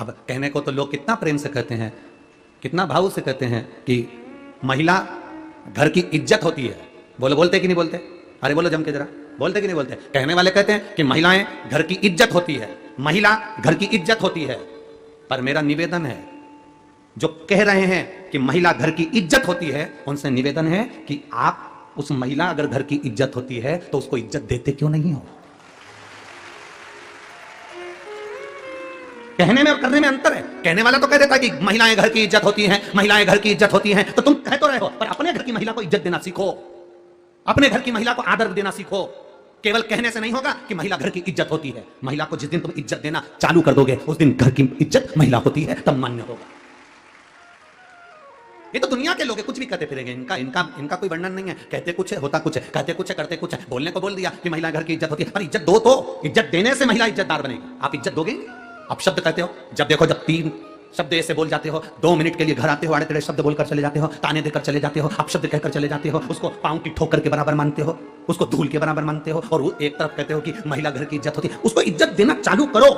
अब कहने को तो लोग कितना प्रेम से कहते हैं, कितना भाव से कहते हैं कि महिला घर की इज्जत होती है। बोलते कि नहीं बोलते? अरे बोलो जम के जरा, बोलते कि नहीं बोलते? कहने वाले कहते हैं कि महिलाएं घर की इज्जत होती है, महिला घर की इज्जत होती है। पर मेरा निवेदन है, जो कह रहे हैं कि महिला घर की इज्जत होती है, उनसे निवेदन है कि आप उस महिला अगर घर की इज्जत होती है तो उसको इज्जत देते क्यों नहीं हो? कहने में और करने में अंतर है। कहने वाला तो कह देता है कि महिलाएं घर की इज्जत होती हैं, महिलाएं घर की इज्जत होती हैं, तो तुम कह तो रहे हो, पर अपने घर की महिला को इज्जत देना सीखो, अपने घर की महिला को आदर देना सीखो। केवल कहने से नहीं होगा कि महिला घर की इज्जत होती है। महिला को जिस दिन तुम इज्जत देना चालू कर दोगे, उस दिन घर की इज्जत महिला होती है तब मान्य होगा। ये तो दुनिया के लोग हैं, कुछ भी कहते फिरेंगे, इनका कोई वर्णन नहीं है। कहते कुछ है, होता कुछ है, कहते कुछ है, करते कुछ है। बोलने को बोल दिया कि महिला घर की इज्जत होती है, पर इज्जत दो तो, इज्जत देने से महिला इज्जतदार बनेगी। आप इज्जत दोगे? आप शब्द कहते हो, जब देखो जब 3 शब्द ऐसे बोल जाते हो, 2 मिनट के लिए घर आते हो, आड़े टेढ़े शब्द बोलकर चले जाते हो, ताने देकर चले जाते हो, आप शब्द कहकर चले जाते हो, उसको पांव की ठोकर के बराबर मानते हो, उसको धूल के बराबर मानते हो, और एक तरफ कहते हो कि महिला घर की इज्जत होती है। उसको इज्जत देना चालू करो,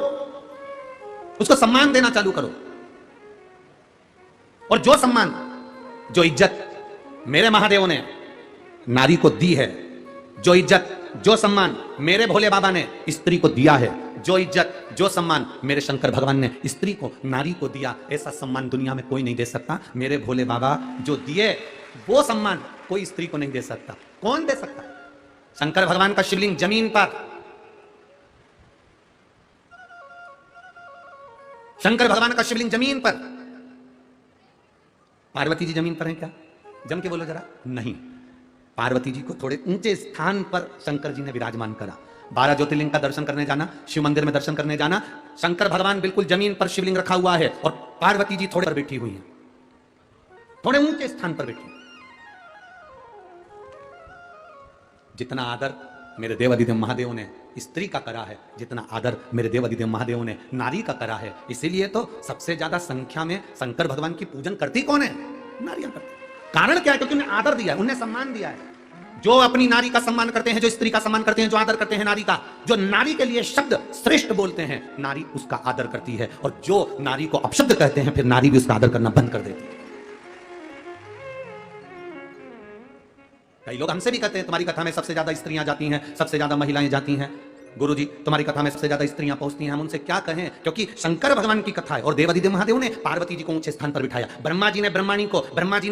उसको सम्मान देना चालू करो। और जो सम्मान, जो इज्जत मेरे महादेव ने नारी को दी है, जो इज्जत, जो सम्मान मेरे भोले बाबा ने स्त्री को दिया है, जो इज्जत, जो सम्मान मेरे शंकर भगवान ने स्त्री को, नारी को दिया, ऐसा सम्मान दुनिया में कोई नहीं दे सकता। मेरे भोले बाबा जो दिए वो सम्मान कोई स्त्री को नहीं दे सकता। कौन दे सकता? शंकर भगवान का शिवलिंग जमीन पर, शंकर भगवान का शिवलिंग जमीन पर, पार्वती जी जमीन पर हैं क्या? जम के बोलो जरा। नहीं, पार्वती जी को थोड़े ऊंचे स्थान पर शंकर जी ने विराजमान करा। 12 ज्योतिर्लिंग का दर्शन करने जाना, शिव मंदिर में दर्शन करने जाना, शंकर भगवान बिल्कुल जमीन पर शिवलिंग रखा हुआ है और पार्वती जी थोड़े पर बैठी हुई हैं, थोड़े ऊंचे स्थान पर बैठी। जितना आदर मेरे देवाधिदेव महादेव ने स्त्री का करा है, जितना आदर मेरे देवाधिदेव महादेव ने नारी का करा है, इसीलिए तो सबसे ज्यादा संख्या में शंकर भगवान की पूजन करती कौन है? नारियां करती। कारण क्या है? क्योंकि उन्हें आदर दिया है, उन्हें सम्मान दिया है। जो अपनी नारी का सम्मान करते हैं, जो स्त्री का सम्मान करते हैं, जो आदर करते हैं नारी का, जो नारी के लिए शब्द श्रेष्ठ बोलते हैं, नारी उसका आदर करती है। और जो नारी को अपशब्द कहते हैं, फिर नारी भी उसका आदर करना बंद कर देती है। कई लोग हमसे भी कहते हैं तुम्हारी कथा में सबसे ज्यादा स्त्रियां जाती हैं, सबसे ज्यादा महिलाएं जाती हैं। गुरुजी तुम्हारी कथा में सबसे ज्यादा स्त्रियां पहुंचती हैं। हम उनसे क्या कहें? क्योंकि शंकर भगवान की कथा है और देवाधिदेव महादेव ने पार्वती जी को ऊंचे स्थान पर बिठाया। ब्रह्मा जी ने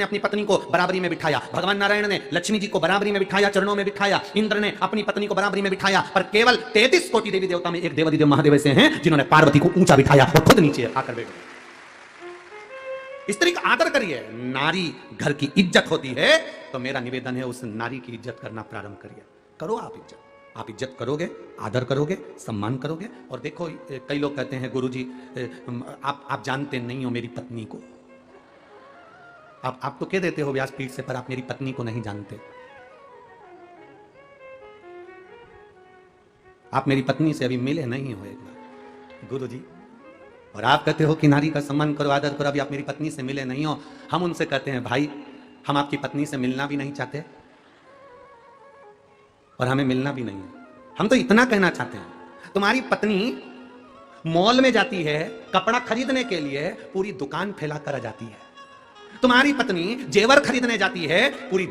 अपनी पत्नी को बराबरी में बिठाया। भगवान नारायण ने लक्ष्मी जी को बराबरी में बिठाया, चरणों में बिठाया। इंद्र ने अपनी पत्नी को बराबरी में बिठाया। पर केवल 33 कोटि देवी देवता में एक देवाधिदेव महादेव ऐसे हैं जिन्होंने पार्वती को ऊंचा बिठाया और खुद नीचे आकर बैठे। स्त्री का आदर करिए। नारी घर की इज्जत होती है, तो मेरा निवेदन है उस नारी की इज्जत करना प्रारंभ करिए। करो आप इज्जत, आप इज्जत करोगे, आदर करोगे, सम्मान करोगे। और देखो कई लोग कहते हैं गुरुजी आप जानते नहीं हो मेरी पत्नी को। आप तो कह देते हो व्यासपीठ से, पर आप मेरी पत्नी को नहीं जानते। आप मेरी पत्नी से अभी मिले नहीं हो एक बार गुरुजी। और आप कहते हो कि नारी का सम्मान करो, आदर करो, अभी आप मेरी पत्नी से मिले नहीं हो। हम उनसे कहते हैं भाई हम आपकी पत्नी से मिलना भी नहीं चाहते और हमें मिलना भी नहीं है। हम तो इतना कहना चाहते हैं, तुम्हारी पत्नी मॉल में जाती है कपड़ा खरीदने के लिए, पूरी दुकान फैला कर आ जाती है। तुम्हारी पत्नी जेवर खरीदने जाती है, पूरी